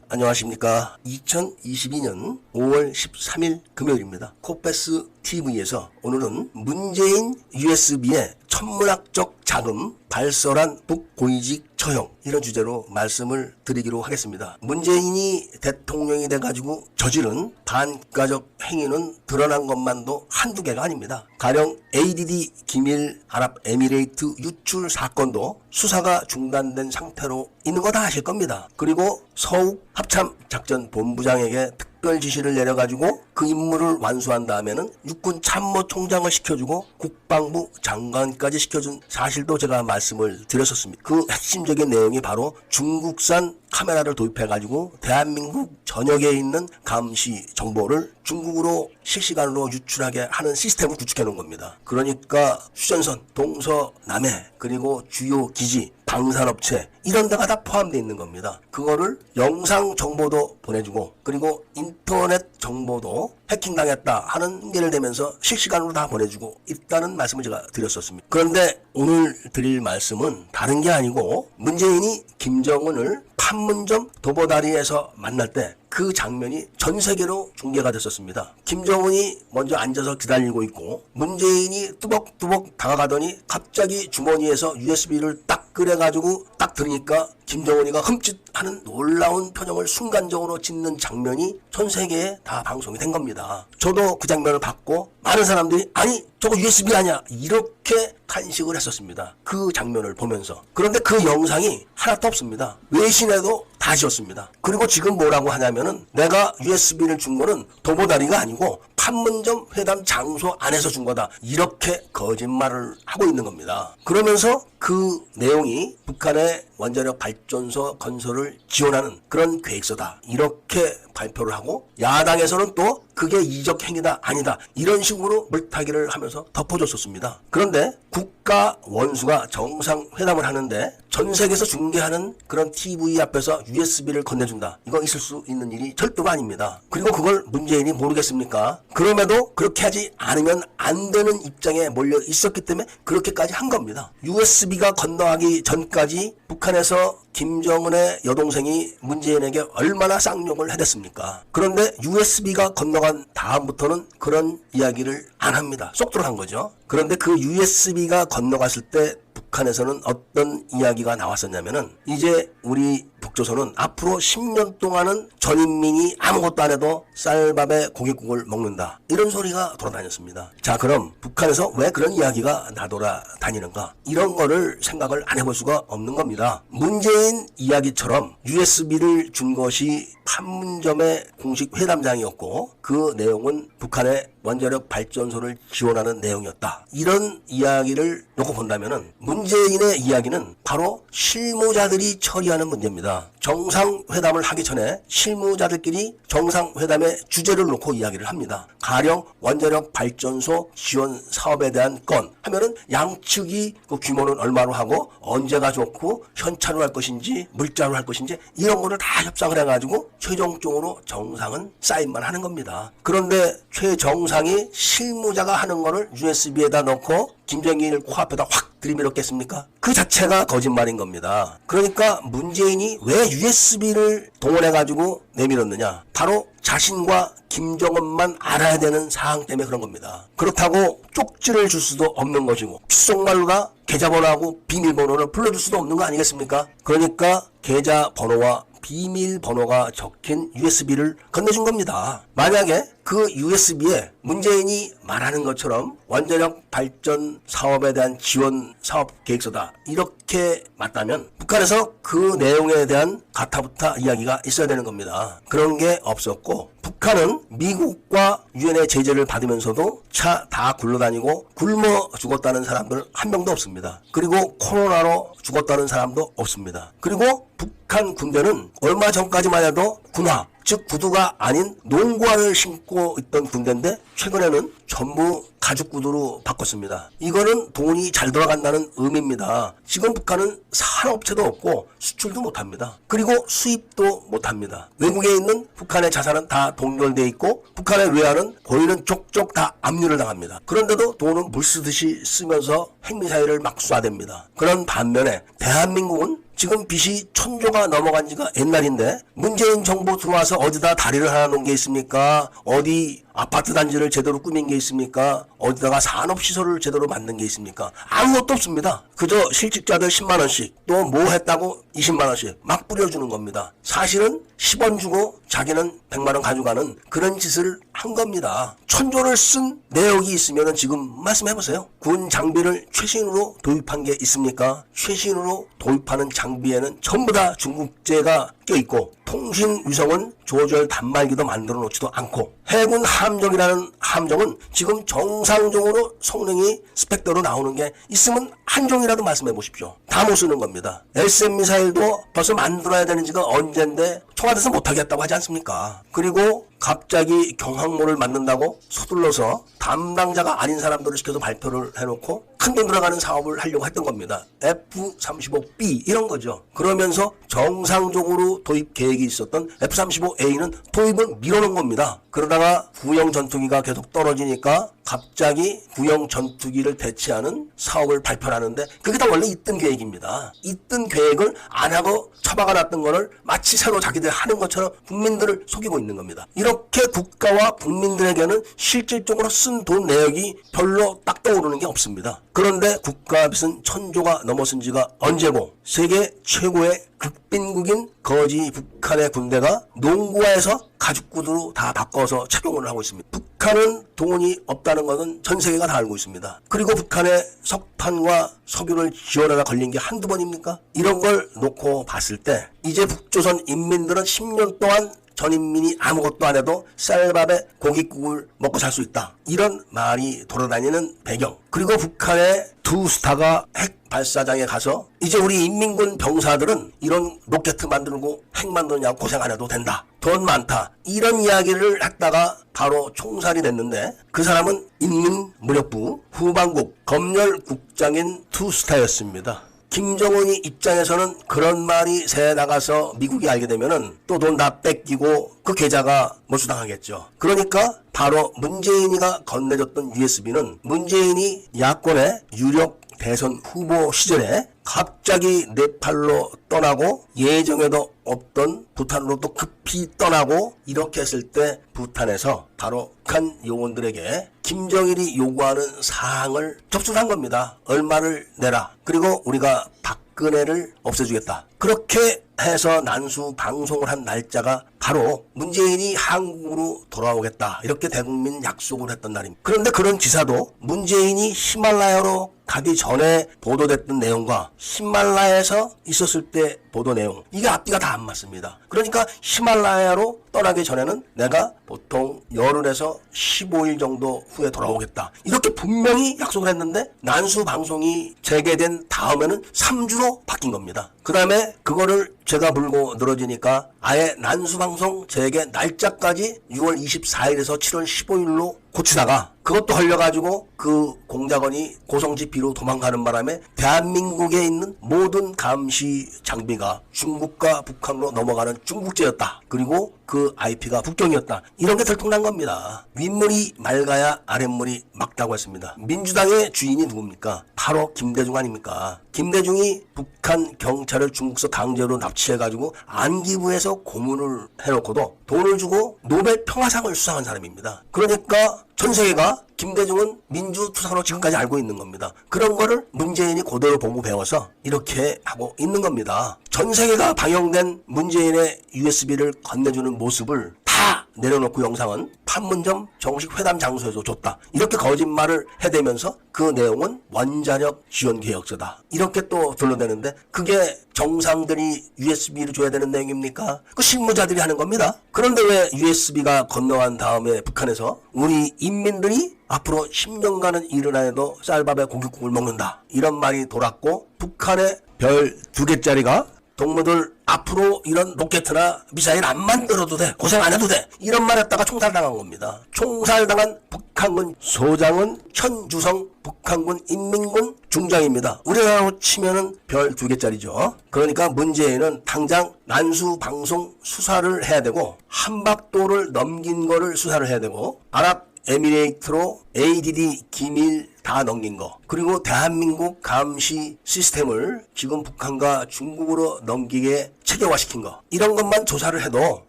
안녕하십니까. 2022년 5월 13일 금요일입니다. 코패스 TV에서 오늘은 문재인 USB의 천문학적 자금 발설한 북고위직 처형, 이런 주제로 말씀을 드리기로 하겠습니다. 문재인이 대통령이 돼가지고 저지른 반국가적 행위는 드러난 것만도 한두 개가 아닙니다. 가령 ADD 기밀 아랍에미레이트 유출 사건도 수사가 중단된 상태로 있는 거 다 아실 겁니다. 그리고 서욱 합참작전본부장에게 특별 지시를 내려가지고 그 임무를 완수한 다음에는 육군 참모총장을 시켜주고 국방부 장관까지 시켜준 사실도 제가 말씀을 드렸었습니다. 그 핵심적인 내용이 바로 중국산 카메라를 도입해가지고 대한민국 전역에 있는 감시 정보를 중국으로 실시간으로 유출하게 하는 시스템을 구축해 놓은 겁니다. 그러니까 휴전선, 동서남해, 그리고 주요 기지, 방산업체 이런 데가 다 포함되어 있는 겁니다. 그거를 영상 정보도 보내주고 그리고 인터넷 정보도 해킹당했다 하는 예를 대면서 실시간으로 다 보내주고 있다는 말씀을 제가 드렸었습니다. 그런데 오늘 드릴 말씀은 다른 게 아니고 문재인이 김정은을 판문점 도보다리에서 만날 때 그 장면이 전 세계로 중계가 됐었습니다. 김정은이 먼저 앉아서 기다리고 있고 문재인이 뚜벅뚜벅 다가가더니 갑자기 주머니에서 USB를 딱 꺼내가지고 딱 들으니까 김정은이가 흠칫하는 놀라운 표정을 순간적으로 짓는 장면이 전 세계에 다 방송이 된 겁니다. 저도 그 장면을 봤고 많은 사람들이 아니 저거 USB 아니야 이렇게 탄식을 했었습니다. 그 장면을 보면서. 그런데 그 영상이 하나도 없습니다. 외신에도 다 지웠습니다. 그리고 지금 뭐라고 하냐면은 내가 USB를 준 거는 도보다리가 아니고 판문점 회담 장소 안에서 준 거다. 이렇게 거짓말을 하고 있는 겁니다. 그러면서 그 내용이 북한의 원자력 발전소 건설을 지원하는 그런 계획서다. 이렇게 발표를 하고 야당에서는 또 그게 이적 행위다 아니다 이런 식으로 물타기를 하면서 덮어줬었습니다. 그런데 국가 원수가 정상회담을 하는데 전 세계에서 중계하는 그런 TV 앞에서 USB를 건네준다. 이거 있을 수 있는 일이 절도가 아닙니다. 그리고 그걸 문재인이 모르겠습니까? 그럼에도 그렇게 하지 않으면 안 되는 입장에 몰려 있었기 때문에 그렇게까지 한 겁니다. USB가 건너가기 전까지 북한에서 김정은의 여동생이 문재인에게 얼마나 쌍욕을 해댔습니까? 그런데 USB가 건너간 다음부터는 그런 이야기를 안 합니다. 쏙 들어간 거죠. 그런데 그 USB가 건너갔을 때 북한에서는 어떤 이야기가 나왔었냐면은 이제 우리 북조선은 앞으로 10년 동안은 전인민이 아무것도 안 해도 쌀밥에 고깃국을 먹는다. 이런 소리가 돌아다녔습니다. 자, 그럼 북한에서 왜 그런 이야기가 나돌아다니는가? 이런 거를 생각을 안 해볼 수가 없는 겁니다. 문재인 이야기처럼 USB를 준 것이 판문점의 공식 회담장이었고 그 내용은 북한의 원자력 발전소를 지원하는 내용이었다. 이런 이야기를 놓고 본다면은 문재인의 이야기는 바로 실무자들이 처리하는 문제입니다. 정상회담을 하기 전에 실무자들끼리 정상회담의 주제를 놓고 이야기를 합니다. 가령 원자력 발전소 지원 사업에 대한 건 하면은 양측이 그 규모는 얼마로 하고 언제가 좋고 현찰로 할 것인지 물자로 할 것인지 이런 거를 다 협상을 해가지고 최종적으로 정상은 사인만 하는 겁니다. 그런데 최정상이 실무자가 하는 거를 USB에다 넣고 김정일 코앞에다 확 들이밀었겠습니까? 그 자체가 거짓말인 겁니다. 그러니까 문재인이 왜 USB를 동원해가지고 내밀었느냐? 바로 자신과 김정은만 알아야 되는 사항 때문에 그런 겁니다. 그렇다고 쪽지를 줄 수도 없는 것이고 귓속말로다 계좌번호하고 비밀번호를 불러줄 수도 없는 거 아니겠습니까? 그러니까 계좌번호와 비밀번호가 적힌 USB를 건네준 겁니다. 만약에 그 USB에 문재인이 말하는 것처럼 원자력 발전 사업에 대한 지원 사업 계획서다 이렇게 맞다면 북한에서 그 내용에 대한 가타부타 이야기가 있어야 되는 겁니다. 그런 게 없었고 북한은 미국과 유엔의 제재를 받으면서도 차 다 굴러다니고 굶어 죽었다는 사람들 한 명도 없습니다. 그리고 코로나로 죽었다는 사람도 없습니다. 그리고 북한 군대는 얼마 전까지만 해도 군화, 즉 구두가 아닌 농구화를 신고 있던 군대인데 최근에는 전부 가죽 구두로 바꿨습니다. 이거는 돈이 잘 돌아간다는 의미입니다. 지금 북한은 산업체도 없고 수출도 못합니다. 그리고 수입도 못합니다. 외국에 있는 북한의 자산은 다 동결되어 있고 북한의 외환은 보이는 족족 다 압류를 당합니다. 그런데도 돈은 물 쓰듯이 쓰면서 핵미사일을 막 쏴댑니다. 그런 반면에 대한민국은 지금 빚이 1,000조가 넘어간 지가 옛날인데 문재인 정부 들어와서 어디다 다리를 하나 놓은 게 있습니까? 어디 아파트 단지를 제대로 꾸민 게 있습니까? 어디다가 산업시설을 제대로 만든 게 있습니까? 아무것도 없습니다. 그저 실직자들 10만원씩 또 뭐 했다고 20만원씩 막 뿌려주는 겁니다. 사실은 10원 주고 자기는 100만원 가져가는 그런 짓을 한 겁니다. 1,000조를 쓴 내역이 있으면 지금 말씀해보세요. 군 장비를 최신으로 도입한 게 있습니까? 최신으로 도입하는 장비에는 전부 다 중국제가 껴있고 통신 위성은 조절 단말기도 만들어 놓지도 않고 해군 함정이라는 함정은 지금 정상적으로 성능이 스펙대로 나오는 게 있으면 한 종이라도 말씀해 보십시오. 다 못 쓰는 겁니다. SM 미사일도 벌써 만들어야 되는 지가 언젠데 청와대에서 못하겠다고 하지 않습니까? 그리고 갑자기 경항모를 만든다고 서둘러서 담당자가 아닌 사람들을 시켜서 발표를 해놓고 큰돈 들어가는 사업을 하려고 했던 겁니다. F-35B 이런 거죠. 그러면서 정상적으로 도입 계획이 있었던 F-35A는 도입을 밀어놓은 겁니다. 그러다가 구형 전투기가 계속 떨어지니까 갑자기 구형 전투기를 대체하는 사업을 발표하는데 그게 다 원래 있던 계획입니다. 있던 계획을 안 하고 처박아놨던 거를 마치 새로 자기들 하는 것처럼 국민들을 속이고 있는 겁니다. 이렇게 국가와 국민들에게는 실질적으로 쓴 돈 내역이 별로 딱 떠오르는 게 없습니다. 그런데 국가빚은 1,000조가 넘어선 지가 언제고 세계 최고의 극빈국인 거지 북한의 군대가 농구화에서 가죽구두로 다 바꿔서 착용을 하고 있습니다. 북한은 돈이 없다는 것은 전 세계가 다 알고 있습니다. 그리고 북한의 석탄과 석유를 지원하다 걸린 게 한두 번입니까? 이런 걸 놓고 봤을 때 이제 북조선 인민들은 10년 동안 전인민이 아무것도 안 해도 쌀밥에 고깃국을 먹고 살 수 있다. 이런 말이 돌아다니는 배경. 그리고 북한의 두 스타가 핵 발사장에 가서 이제 우리 인민군 병사들은 이런 로켓 만들고 핵 만드냐고 고생 안 해도 된다. 돈 많다. 이런 이야기를 했다가 바로 총살이 됐는데 그 사람은 인민무력부 후방국 검열국장인 투스타였습니다. 김정은이 입장에서는 그런 말이 새 나가서 미국이 알게 되면은 또 돈 다 뺏기고 그 계좌가 몰수당하겠죠. 그러니까 바로 문재인이가 건네줬던 USB는 문재인이 야권의 유력 대선 후보 시절에 갑자기 네팔로 떠나고 예정에도 없던 부탄으로 또 급히 떠나고 이렇게 했을 때 부탄에서 바로 북한 요원들에게 김정일이 요구하는 사항을 접수한 겁니다. 얼마를 내라. 그리고 우리가 박근혜를 없애주겠다. 그렇게 해서 난수 방송을 한 날짜가 바로 문재인이 한국으로 돌아오겠다. 이렇게 대국민 약속을 했던 날입니다. 그런데 그런 기사도 문재인이 히말라야로 가기 전에 보도됐던 내용과 히말라야에서 있었을 때 보도 내용 이게 앞뒤가 다 안 맞습니다. 그러니까 히말라야로 떠나기 전에는 내가 보통 열흘에서 15일 정도 후에 돌아오겠다. 이렇게 분명히 약속을 했는데 난수 방송이 재개된 다음에는 3주로 바뀐 겁니다. 그 다음에 그거를 제가 물고 늘어지니까 아예 난수방송 재개 날짜까지 6월 24일에서 7월 15일로 고치다가 그것도 걸려가지고 그 공작원이 고성지피로 도망가는 바람에 대한민국에 있는 모든 감시 장비가 중국과 북한으로 넘어가는 중국제였다. 그리고 그 IP가 북경이었다. 이런 게 들통난 겁니다. 윗물이 맑아야 아랫물이 맑다고 했습니다. 민주당의 주인이 누굽니까? 바로 김대중 아닙니까? 김대중이 북한 경찰을 중국서 강제로 납치해가지고 안기부에서 고문을 해놓고도 돈을 주고 노벨 평화상을 수상한 사람입니다. 그러니까 전 세계가 김대중은 민주투사로 지금까지 알고 있는 겁니다. 그런 거를 문재인이 그대로 보고 배워서 이렇게 하고 있는 겁니다. 전 세계가 방영된 문재인의 USB를 건네주는 모습을 다 내려놓고 영상은 판문점 정식 회담 장소에서 줬다. 이렇게 거짓말을 해대면서 그 내용은 원자력 지원 계획서다. 이렇게 또 둘러대는데 그게 정상들이 USB를 줘야 되는 내용입니까? 그 실무자들이 하는 겁니다. 그런데 왜 USB가 건너간 다음에 북한에서 우리 인민들이 앞으로 10년간은 일을 안 해도 쌀밥에 고깃국을 먹는다. 이런 말이 돌았고 북한의 별 2개짜리가 동무들 앞으로 이런 로켓이나 미사일 안 만들어도 돼. 고생 안 해도 돼. 이런 말 했다가 총살당한 겁니다. 총살당한 북한군 소장은 현주성 북한군 인민군 중장입니다. 우리나라로 치면은 별 2개짜리죠. 그러니까 문재인은 당장 난수 방송 수사를 해야 되고 한박도를 넘긴 거를 수사를 해야 되고 아랍에미레이트로 ADD 기밀 다 넘긴 거, 그리고 대한민국 감시 시스템을 지금 북한과 중국으로 넘기게 체계화시킨 거, 이런 것만 조사를 해도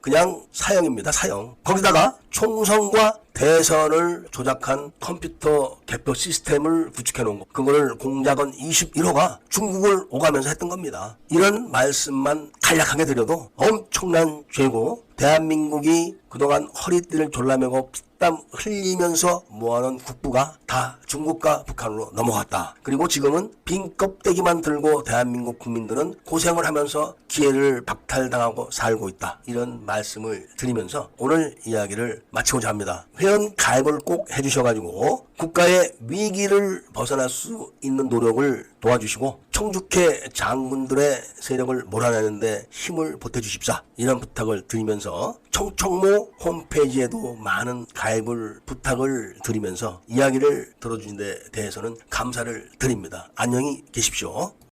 그냥 사형입니다. 사형. 거기다가 총선과 대선을 조작한 컴퓨터 개표 시스템을 구축해 놓은 거, 그거를 공작원 21호가 중국을 오가면서 했던 겁니다. 이런 말씀만 간략하게 드려도 엄청난 죄고, 대한민국이 그동안 허리띠를 졸라매고 피땀 흘리면서 모아놓은 국부가 다 중국과 북한으로 넘어갔다. 그리고 지금은 빈 껍데기만 들고 대한민국 국민들은 고생을 하면서 기회를 박탈당하고 살고 있다. 이런 말씀을 드리면서 오늘 이야기를 마치고자 합니다. 회원 가입을 꼭 해주셔가지고 국가의 위기를 벗어날 수 있는 노력을 도와주시고 청주회 장군들의 세력을 몰아내는데 힘을 보태주십사, 이런 부탁을 드리면서 청청모 홈페이지에도 많은 가입을 부탁을 드리면서 이야기를 들어주신 데 대해서는 감사를 드립니다. 안녕히 계십시오.